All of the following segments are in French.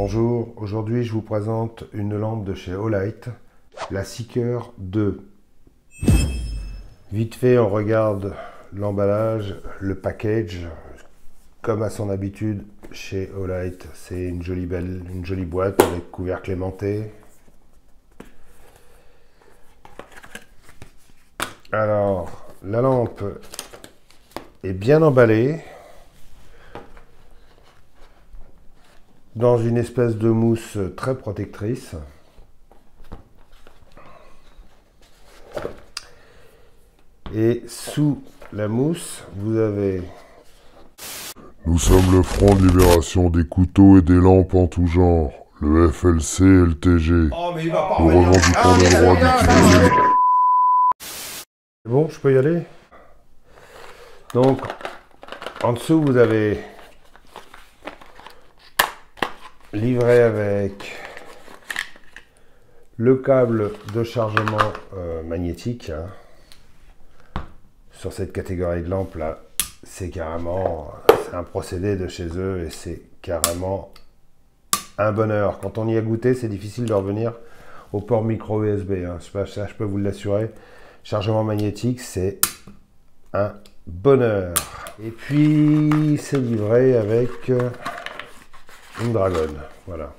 Bonjour, aujourd'hui je vous présente une lampe de chez Olight, la Seeker 2. Vite fait, on regarde l'emballage, le package. Comme à son habitude chez Olight, c'est une jolie boîte avec couvercle aimanté. Alors, la lampe est bien emballée dans une espèce de mousse très protectrice. Et sous la mousse, vous avez... Nous sommes le Front de Libération des couteaux et des lampes en tout genre, le FLC LTG. Oh, mais il va pas Nous revendiquons le droit d'utiliser... Bon, je peux y aller? Donc, en dessous, vous avez livré avec le câble de chargement magnétique. Hein. Sur cette catégorie de lampes là, c'est un procédé de chez eux et c'est carrément un bonheur. Quand on y a goûté, c'est difficile de revenir au port micro USB. Hein. Ça, je peux vous l'assurer. Chargement magnétique, c'est un bonheur. Et puis, c'est livré avec une dragonne. Voilà.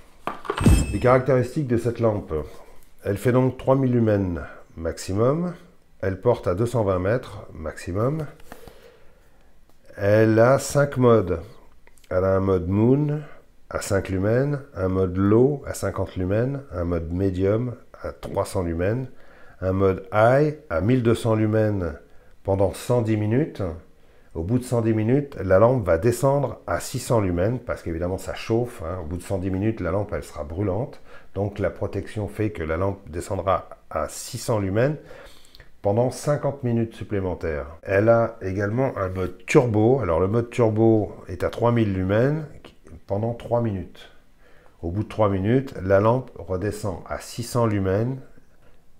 Les caractéristiques de cette lampe. Elle fait donc 3000 lumens maximum. Elle porte à 220 mètres maximum. Elle a 5 modes. Elle a un mode Moon à 5 lumens, un mode Low à 50 lumens, un mode Medium à 300 lumens, un mode High à 1200 lumens pendant 110 minutes. Au bout de 110 minutes, la lampe va descendre à 600 lumens parce qu'évidemment ça chauffe. Hein. Au bout de 110 minutes, la lampe elle sera brûlante. Donc la protection fait que la lampe descendra à 600 lumens pendant 50 minutes supplémentaires. Elle a également un mode turbo. Alors le mode turbo est à 3000 lumens pendant 3 minutes. Au bout de 3 minutes, la lampe redescend à 600 lumens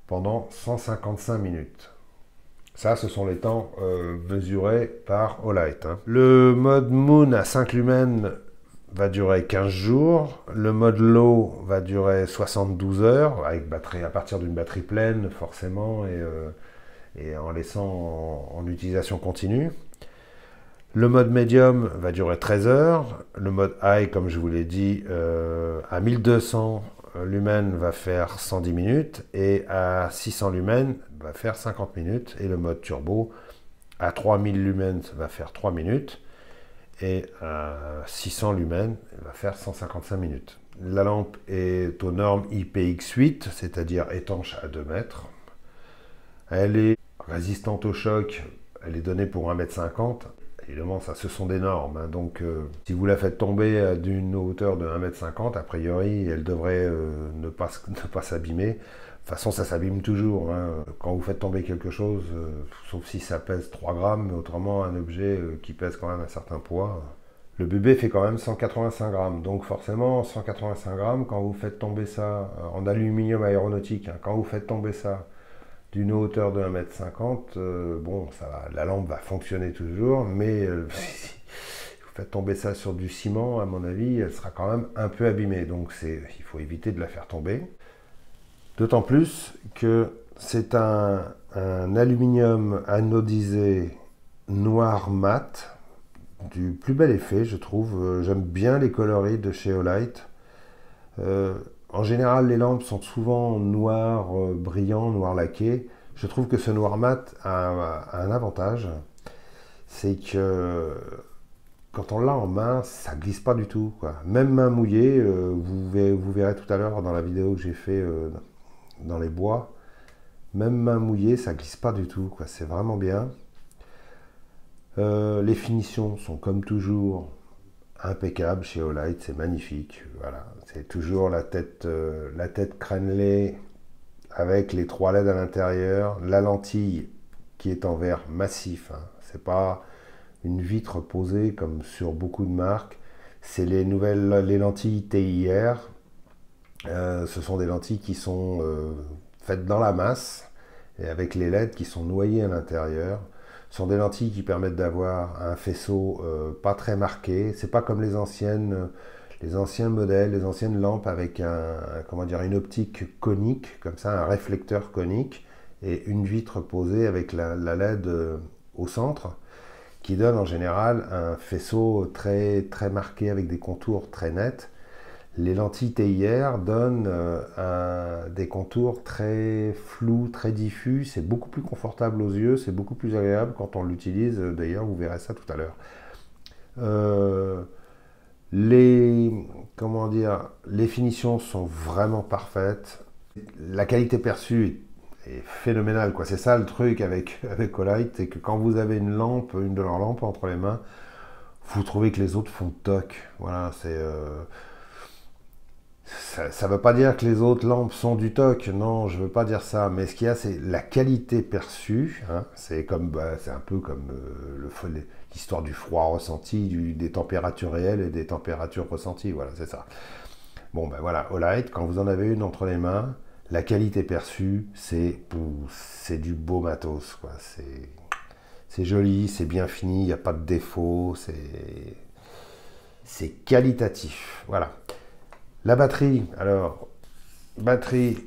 pendant 155 minutes. Ça, ce sont les temps mesurés par Olight. Hein. Le mode Moon à 5 lumens va durer 15 jours. Le mode Low va durer 72 heures, avec batterie, à partir d'une batterie pleine, forcément, et en laissant en utilisation continue. Le mode Medium va durer 13 heures. Le mode High, comme je vous l'ai dit, à 1200 lumens va faire 110 minutes et à 600 lumens va faire 50 minutes. Et le mode Turbo à 3000 lumens va faire 3 minutes et à 600 lumens va faire 155 minutes. La lampe est aux normes IPX8, c'est-à-dire étanche à 2 mètres. Elle est résistante au choc, elle est donnée pour 1,50 m. Évidemment, ça, ce sont des normes. Hein. Donc, si vous la faites tomber d'une hauteur de 1,50 m, a priori, elle devrait ne pas s'abîmer. De toute façon, ça s'abîme toujours. Hein. Quand vous faites tomber quelque chose, sauf si ça pèse 3 grammes, mais autrement, un objet qui pèse quand même un certain poids. Le bébé fait quand même 185 grammes. Donc, forcément, 185 grammes, quand vous faites tomber ça en aluminium aéronautique, hein, quand vous faites tomber ça d'une hauteur de 1,50 m, bon, la lampe va fonctionner toujours, mais si vous faites tomber ça sur du ciment, à mon avis, elle sera quand même un peu abîmée. Donc il faut éviter de la faire tomber. D'autant plus que c'est un aluminium anodisé noir mat, du plus bel effet, je trouve. J'aime bien les coloris de chez Olight. En général, les lampes sont souvent noir brillant, noir laqué. Je trouve que ce noir mat a un avantage, c'est que quand on l'a en main, ça glisse pas du tout, quoi. Même main mouillée, vous verrez tout à l'heure dans la vidéo que j'ai fait dans les bois, même main mouillée, ça glisse pas du tout, quoi. C'est vraiment bien. Les finitions sont comme toujours impeccable chez Olight, c'est magnifique. Voilà, c'est toujours la tête crénelée avec les 3 LED à l'intérieur, la lentille qui est en verre massif. Hein. C'est pas une vitre posée comme sur beaucoup de marques. C'est les lentilles TIR. Ce sont des lentilles qui sont faites dans la masse et avec les LED qui sont noyés à l'intérieur. Ce sont des lentilles qui permettent d'avoir un faisceau pas très marqué. C'est pas comme les anciennes les anciens modèles, les anciennes lampes avec comment dire, une optique conique, comme ça, un réflecteur conique, et une vitre posée avec la LED au centre, qui donne en général un faisceau très, très marqué avec des contours très nets. Les lentilles TIR donnent des contours très flous, très diffus. C'est beaucoup plus confortable aux yeux, c'est beaucoup plus agréable quand on l'utilise. D'ailleurs, vous verrez ça tout à l'heure. Comment dire, les finitions sont vraiment parfaites. La qualité perçue est phénoménale, quoi. C'est ça le truc avec Olight, c'est que quand vous avez une de leurs lampes entre les mains, vous trouvez que les autres font toc. Voilà, ça ne veut pas dire que les autres lampes sont du toc, non, je ne veux pas dire ça, mais ce qu'il y a, c'est la qualité perçue, hein, c'est un peu comme l'histoire du froid ressenti, des températures réelles et des températures ressenties, voilà, c'est ça. Bon, ben voilà, Olight, quand vous en avez une entre les mains, la qualité perçue, c'est du beau matos, quoi. C'est joli, c'est bien fini, il n'y a pas de défaut, c'est qualitatif, voilà. La batterie, alors, batterie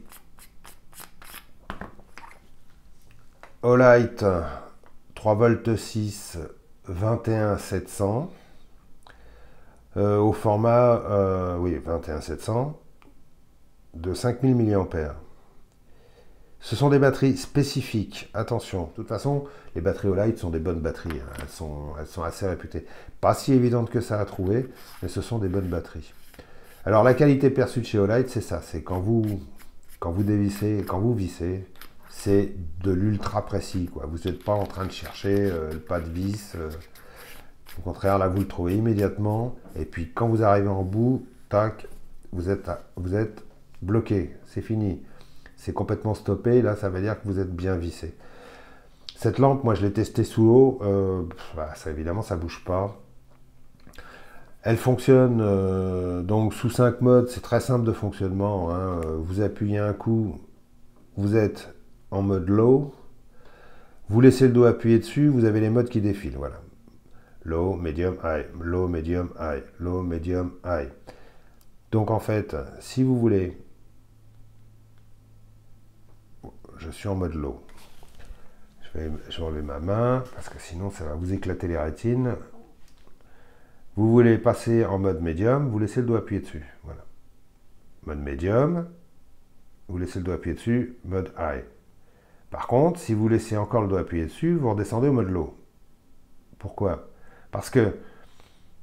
Olight 3V6 21700 au format, oui, 21700 de 5000 mAh. Ce sont des batteries spécifiques, attention. De toute façon, les batteries Olight sont des bonnes batteries, hein. Elles sont assez réputées. Pas si évidentes que ça à trouver, mais ce sont des bonnes batteries. Alors la qualité perçue de chez Olight, c'est ça, c'est quand vous vissez, c'est de l'ultra précis, quoi. Vous n'êtes pas en train de chercher le pas de vis. Au contraire, là vous le trouvez immédiatement. Et puis quand vous arrivez en bout, tac, vous êtes bloqué, c'est fini. C'est complètement stoppé, là ça veut dire que vous êtes bien vissé. Cette lampe, moi je l'ai testée sous l'eau, évidemment ça ne bouge pas. Elle fonctionne donc sous 5 modes, c'est très simple de fonctionnement, hein. Vous appuyez un coup, vous êtes en mode low, vous laissez le doigt appuyer dessus, vous avez les modes qui défilent, voilà. Low, medium, high, low, medium, high, low, medium, high. Donc en fait, si vous voulez, je suis en mode low. Je vais enlever ma main, parce que sinon ça va vous éclater les rétines. Vous voulez passer en mode médium, vous laissez le doigt appuyer dessus. Voilà. Mode médium, vous laissez le doigt appuyer dessus, mode high. Par contre, si vous laissez encore le doigt appuyer dessus, vous redescendez au mode low. Pourquoi? Parce que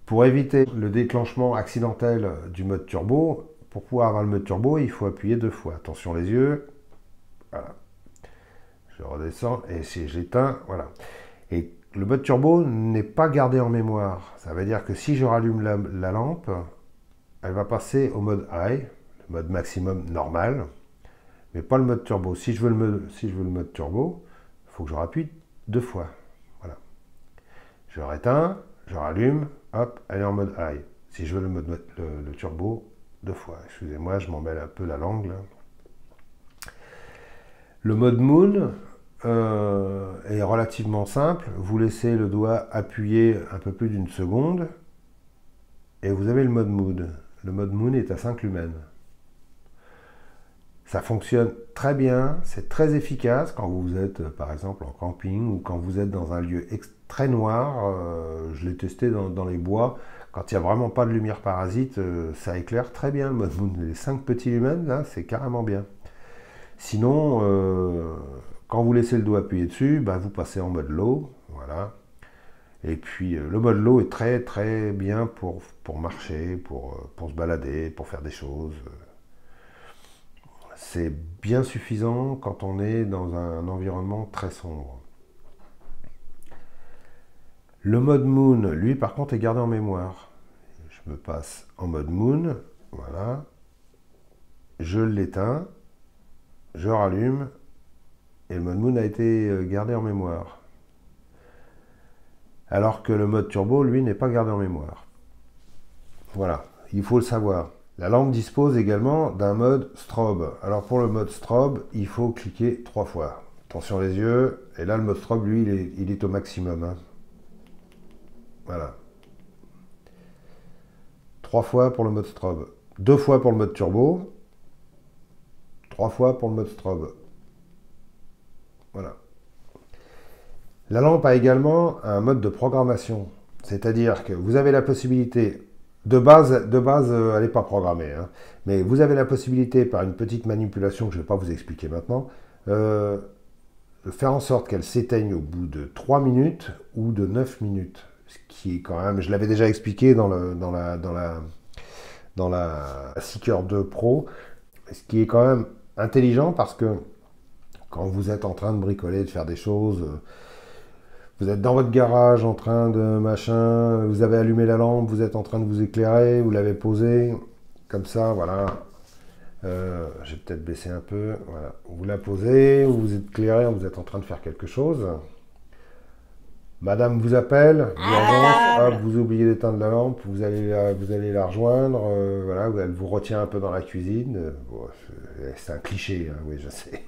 pour éviter le déclenchement accidentel du mode turbo, pour pouvoir avoir le mode turbo, il faut appuyer 2 fois. Attention les yeux. Voilà. Je redescends et si j'éteins, voilà. Et le mode turbo n'est pas gardé en mémoire. Ça veut dire que si je rallume la lampe, elle va passer au mode high, le mode maximum normal, mais pas le mode turbo. Si je veux le mode turbo, il faut que je rappuie 2 fois. Voilà. Je réteins, je rallume, hop, elle est en mode high. Si je veux le turbo, 2 fois. Excusez-moi, je m'en mêle un peu la langue là. Le mode moon est relativement simple. Vous laissez le doigt appuyer un peu plus d'une seconde et vous avez le mode moon. Le mode moon est à 5 lumens. Ça fonctionne très bien, c'est très efficace quand vous êtes par exemple en camping ou quand vous êtes dans un lieu très noir. Je l'ai testé dans les bois. Quand il n'y a vraiment pas de lumière parasite, ça éclaire très bien le mode moon. Les 5 petits lumens, là, c'est carrément bien. Sinon, quand vous laissez le doigt appuyer dessus, vous passez en mode low, voilà. Et puis le mode low est très très bien pour marcher, pour se balader, pour faire des choses. C'est bien suffisant quand on est dans un environnement très sombre. Le mode moon, lui par contre, est gardé en mémoire. Je me passe en mode moon, voilà. Je l'éteins. Je rallume et le mode moon a été gardé en mémoire. Alors que le mode turbo, lui, n'est pas gardé en mémoire. Voilà, il faut le savoir. La lampe dispose également d'un mode strobe. Alors pour le mode strobe, il faut cliquer 3 fois. Attention les yeux, et là le mode strobe, lui, il est au maximum, hein. Voilà. 3 fois pour le mode strobe, 2 fois pour le mode turbo, 3 fois pour le mode strobe. Voilà. La lampe a également un mode de programmation, c'est-à-dire que vous avez la possibilité, de base elle n'est pas programmée, hein, mais vous avez la possibilité par une petite manipulation que je ne vais pas vous expliquer maintenant, de faire en sorte qu'elle s'éteigne au bout de 3 minutes ou de 9 minutes, ce qui est quand même, je l'avais déjà expliqué dans la Seeker 2 Pro, ce qui est quand même intelligent parce que quand vous êtes en train de bricoler, de faire des choses, vous êtes dans votre garage en train de machin, vous avez allumé la lampe, vous êtes en train de vous éclairer, vous l'avez posée, comme ça, voilà. Je vais peut-être baisser un peu, voilà. Vous la posez, vous vous éclairez, vous êtes en train de faire quelque chose. Madame vous appelle, hop, vous oubliez d'éteindre la lampe, vous allez la rejoindre, voilà, elle vous retient un peu dans la cuisine. Bon, c'est un cliché, hein, oui, je sais.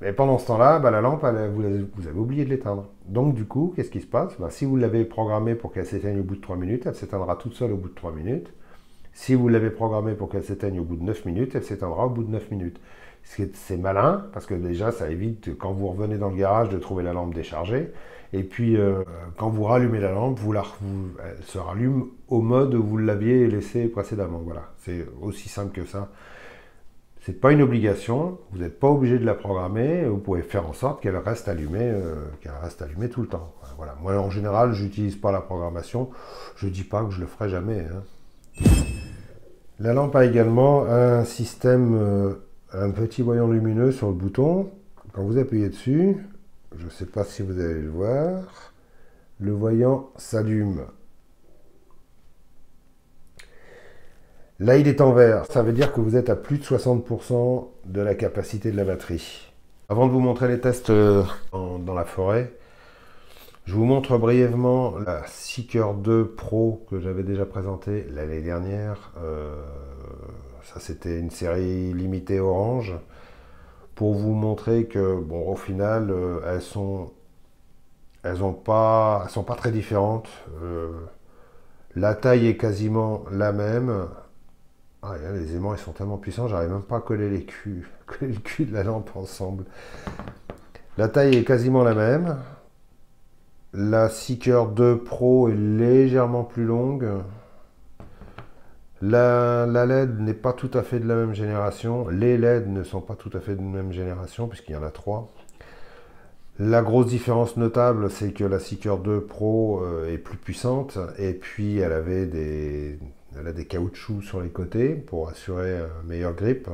Mais pendant ce temps-là, la lampe, vous avez oublié de l'éteindre. Donc du coup, qu'est-ce qui se passe? Si vous l'avez programmée pour qu'elle s'éteigne au bout de 3 minutes, elle s'éteindra toute seule au bout de 3 minutes. Si vous l'avez programmée pour qu'elle s'éteigne au bout de 9 minutes, elle s'éteindra au bout de 9 minutes. C'est malin, parce que déjà, ça évite, quand vous revenez dans le garage, de trouver la lampe déchargée. Et puis, quand vous rallumez la lampe, elle se rallume au mode où vous l'aviez laissé précédemment. Voilà, c'est aussi simple que ça. C'est pas une obligation, vous n'êtes pas obligé de la programmer, vous pouvez faire en sorte qu'elle reste allumée tout le temps. Voilà. Moi, en général, j'utilise pas la programmation. Je dis pas que je le ferai jamais, hein. La lampe a également un système, un petit voyant lumineux sur le bouton. Quand vous appuyez dessus, je ne sais pas si vous allez le voir, le voyant s'allume. Là, il est en vert. Ça veut dire que vous êtes à plus de 60% de la capacité de la batterie. Avant de vous montrer les tests dans la forêt, je vous montre brièvement la Seeker 2 Pro que j'avais déjà présentée l'année dernière. Ça, c'était une série limitée orange. Pour vous montrer que, bon, au final, elles sont pas très différentes. La taille est quasiment la même. Ah, les aimants, ils sont tellement puissants, j'arrive même pas à coller le cul de la lampe ensemble. La taille est quasiment la même. La Seeker 2 Pro est légèrement plus longue. La LED n'est pas tout à fait de la même génération. Les LED ne sont pas tout à fait de la même génération, puisqu'il y en a 3. La grosse différence notable, c'est que la Seeker 2 Pro est plus puissante, et puis elle a des caoutchoucs sur les côtés pour assurer un meilleur grip.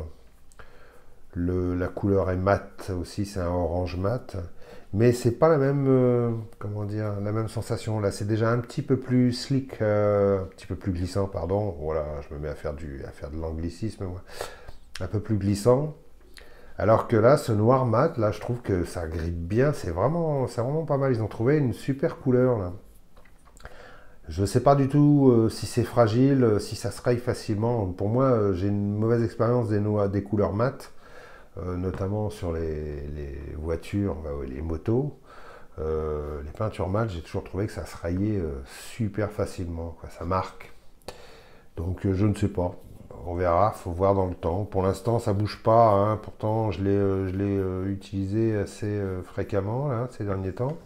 La couleur est mat aussi, c'est un orange mat. Mais c'est pas la même, comment dire, la même sensation. Là, c'est déjà un petit peu plus slick, un petit peu plus glissant, pardon. Voilà, je me mets à faire de l'anglicisme, moi. Un peu plus glissant. Alors que là, ce noir mat, là, je trouve que ça grippe bien. C'est vraiment pas mal. Ils ont trouvé une super couleur, là. Je ne sais pas du tout si c'est fragile, si ça se raye facilement. Pour moi, j'ai une mauvaise expérience des couleurs mat. Notamment sur les voitures, les motos, les peintures mat, j'ai toujours trouvé que ça se rayait super facilement, quoi, ça marque. Donc je ne sais pas, on verra, faut voir dans le temps. Pour l'instant ça bouge pas, hein, pourtant je l'ai utilisé assez fréquemment là, ces derniers temps.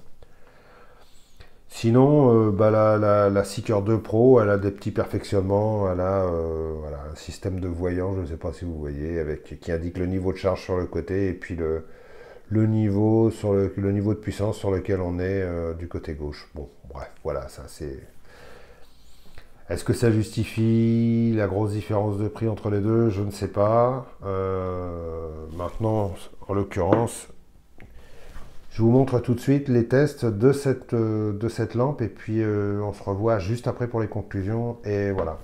Sinon, la Seeker 2 Pro, elle a des petits perfectionnements, elle a voilà, un système de voyant, je ne sais pas si vous voyez, qui indique le niveau de charge sur le côté et puis le niveau de puissance sur lequel on est du côté gauche. Bon, bref, voilà, ça c'est... Est-ce que ça justifie la grosse différence de prix entre les deux? Je ne sais pas. Maintenant, en l'occurrence, je vous montre tout de suite les tests de cette lampe et puis on se revoit juste après pour les conclusions et voilà.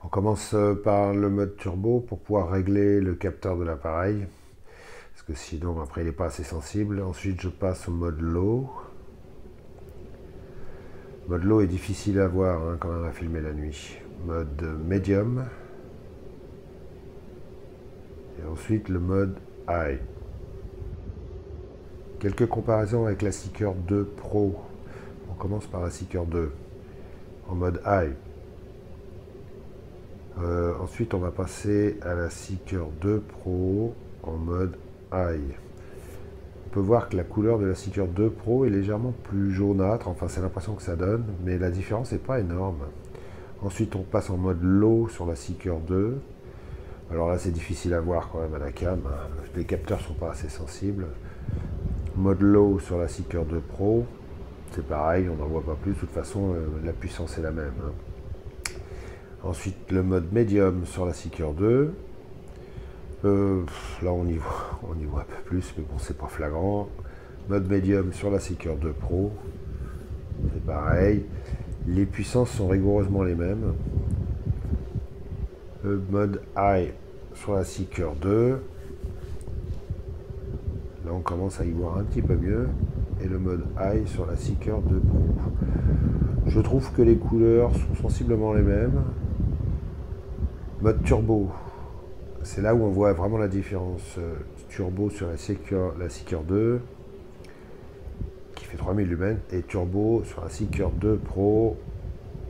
On commence par le mode turbo pour pouvoir régler le capteur de l'appareil parce que sinon après il n'est pas assez sensible. Ensuite je passe au mode low. Le mode low est difficile à voir hein, quand on a filmé la nuit. Mode medium. Et ensuite le mode high. Quelques comparaisons avec la Seeker 2 Pro. On commence par la Seeker 2 en mode high. Ensuite, on va passer à la Seeker 2 Pro en mode High. On peut voir que la couleur de la Seeker 2 Pro est légèrement plus jaunâtre, enfin c'est l'impression que ça donne, mais la différence n'est pas énorme. Ensuite, on passe en mode Low sur la Seeker 2. Alors là, c'est difficile à voir quand même à la cam, les capteurs ne sont pas assez sensibles. Mode Low sur la Seeker 2 Pro, c'est pareil, on n'en voit pas plus, de toute façon, la puissance est la même. Ensuite, le mode Medium sur la Seeker 2. Là, on y voit un peu plus, mais bon, c'est pas flagrant. Mode Medium sur la Seeker 2 Pro, c'est pareil. Les puissances sont rigoureusement les mêmes. Le mode High sur la Seeker 2. Là, on commence à y voir un petit peu mieux. Et le mode High sur la Seeker 2 Pro. Je trouve que les couleurs sont sensiblement les mêmes. Mode Turbo. C'est là où on voit vraiment la différence. Turbo sur la Seeker 2 qui fait 3000 lumens et Turbo sur la Seeker 2 Pro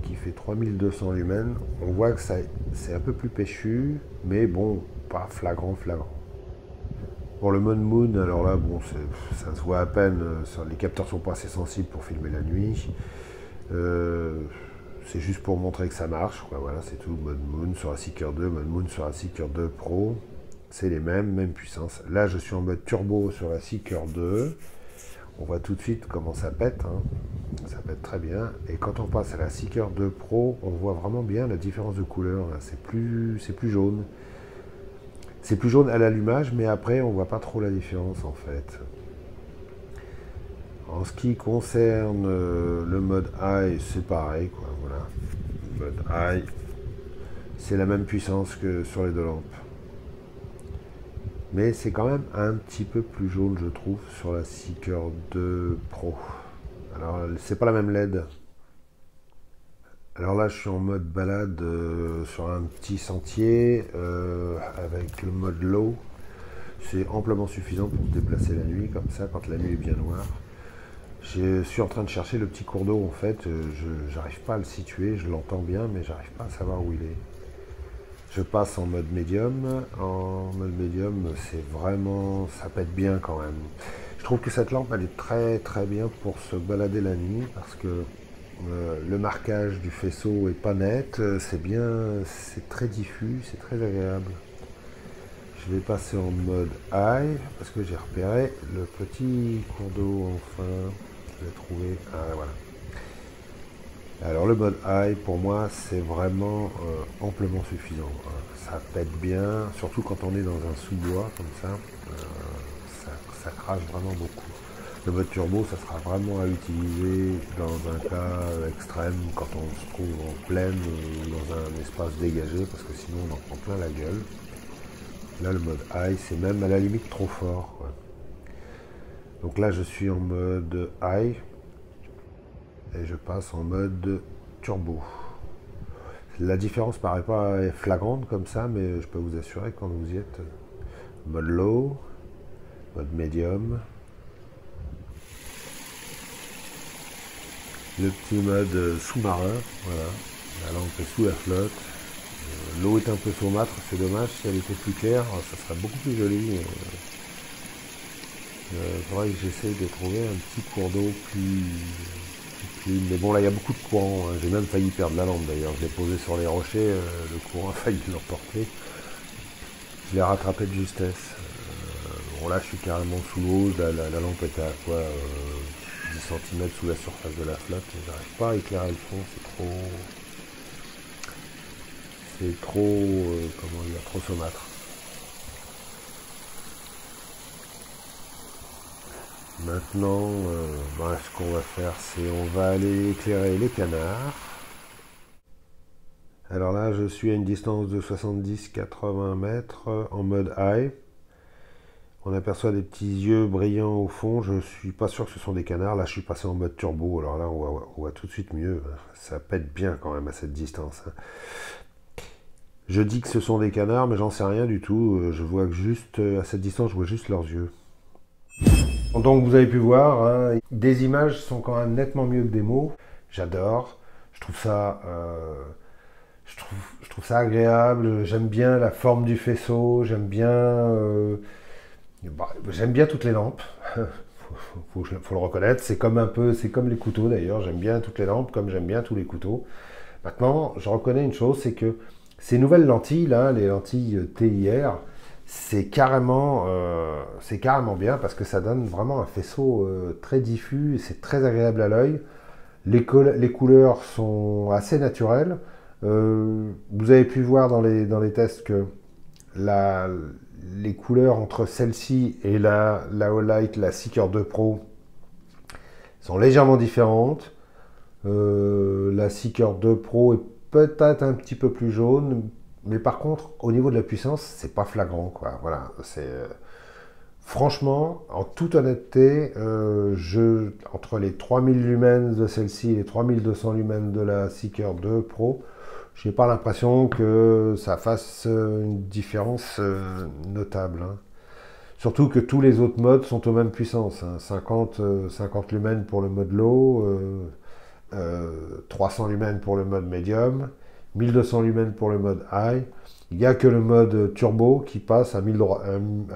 qui fait 3200 lumens. On voit que c'est un peu plus péchu, mais bon, pas flagrant. Pour le mode Moon, alors là, bon, ça se voit à peine, les capteurs sont pas assez sensibles pour filmer la nuit. C'est juste pour montrer que ça marche, quoi. Voilà, c'est tout. Mode Moon sur la Seeker 2, mode Moon sur la Seeker 2 Pro, c'est les mêmes puissances. Là, je suis en mode turbo sur la Seeker 2. On voit tout de suite comment ça pète, hein. Ça pète très bien. Et quand on passe à la Seeker 2 Pro, on voit vraiment bien la différence de couleur. C'est plus jaune. C'est plus jaune à l'allumage, mais après, on voit pas trop la différence, en fait. En ce qui concerne le mode High, c'est pareil, quoi, voilà. Le mode High, c'est la même puissance que sur les deux lampes. Mais c'est quand même un petit peu plus jaune, je trouve, sur la Seeker 2 Pro. Alors, c'est pas la même LED. Alors là, je suis en mode balade sur un petit sentier avec le mode Low. C'est amplement suffisant pour se déplacer la nuit, comme ça, quand la nuit est bien noire. Je suis en train de chercher le petit cours d'eau, en fait. Je n'arrive pas à le situer, je l'entends bien, mais j'arrive pas à savoir où il est. Je passe en mode médium. En mode médium, c'est vraiment... ça pète bien quand même. Je trouve que cette lampe, elle est très bien pour se balader la nuit, parce que le marquage du faisceau est pas net, c'est très diffus, c'est très agréable. Je vais passer en mode high, parce que j'ai repéré le petit cours d'eau, enfin, je l'ai trouvé, ah voilà. Alors le mode high, pour moi, c'est vraiment amplement suffisant. Ça pète bien, surtout quand on est dans un sous-bois, comme ça, ça crache vraiment beaucoup. Le mode turbo, ça sera vraiment à utiliser dans un cas extrême, quand on se trouve en plaine ou dans un espace dégagé, parce que sinon on en prend plein la gueule. Là, le mode high, c'est même à la limite trop fort, quoi. Donc là, je suis en mode high et je passe en mode turbo. La différence paraît pas flagrante comme ça, mais je peux vous assurer que quand vous y êtes, mode low, mode medium, le petit mode sous-marin, voilà, la lampe est sous la flotte. L'eau est un peu saumâtre, c'est dommage, si elle était plus claire, ça serait beaucoup plus joli. Il faudrait que j'essaye de trouver un petit cours d'eau plus clean. Mais bon, là, il y a beaucoup de courant, hein. J'ai même failli perdre la lampe d'ailleurs. Je l'ai posée sur les rochers, le courant a failli l'emporter. Je l'ai rattrapé de justesse. Bon, là, je suis carrément sous l'eau. La lampe était à quoi 10 cm sous la surface de la flotte. J'arrive pas à éclairer le fond, c'est trop, comment dire, trop saumâtre. Maintenant, ce qu'on va faire, c'est on va aller éclairer les canards. Alors là, je suis à une distance de 70-80 mètres en mode high. On aperçoit des petits yeux brillants au fond. Je suis pas sûr que ce sont des canards. Là, je suis passé en mode turbo. Alors là, on voit tout de suite mieux. Ça pète bien quand même à cette distance. Je dis que ce sont des canards, mais j'en sais rien du tout. Je vois que juste à cette distance, je vois juste leurs yeux. Donc vous avez pu voir, hein, des images sont quand même nettement mieux que des mots. J'adore. Je trouve ça je trouve ça agréable, j'aime bien la forme du faisceau, j'aime bien toutes les lampes. Faut le reconnaître, c'est comme les couteaux d'ailleurs, j'aime bien toutes les lampes comme j'aime bien tous les couteaux. Maintenant, je reconnais une chose, c'est que ces nouvelles lentilles, là, les lentilles TIR, c'est carrément bien parce que ça donne vraiment un faisceau très diffus, et c'est très agréable à l'œil. Les couleurs sont assez naturelles. Vous avez pu voir dans les tests que les couleurs entre celle-ci et la Olight, la Seeker 2 Pro, sont légèrement différentes. La Seeker 2 Pro est peut-être un petit peu plus jaune, mais par contre, au niveau de la puissance, c'est pas flagrant, quoi. Voilà, franchement, en toute honnêteté, entre les 3000 lumens de celle-ci et les 3200 lumens de la Seeker 2 Pro, j'ai pas l'impression que ça fasse une différence notable, hein. Surtout que tous les autres modes sont aux mêmes puissances, hein. 50 lumens pour le mode low, 300 lumens pour le mode medium, 1200 lumens pour le mode high. Il n'y a que le mode turbo qui passe à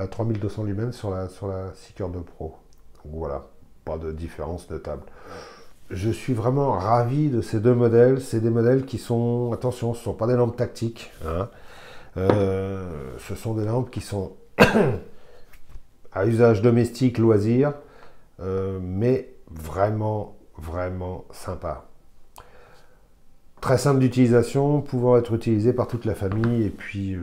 3200 lumens sur la Seeker 2 Pro. Donc voilà, pas de différence notable. Je suis vraiment ravi de ces deux modèles. C'est des modèles qui sont, attention, ce ne sont pas des lampes tactiques, hein. Ce sont des lampes qui sont à usage domestique, loisir, mais vraiment, vraiment sympa. Très simple d'utilisation, pouvant être utilisé par toute la famille, et puis,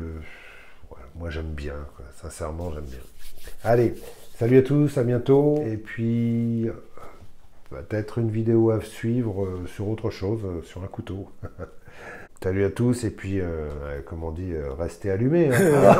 voilà, moi j'aime bien, quoi. Sincèrement j'aime bien. Allez, salut à tous, à bientôt, et puis peut-être une vidéo à suivre sur autre chose, sur un couteau. Salut à tous, et puis, comme on dit, restez allumés, hein.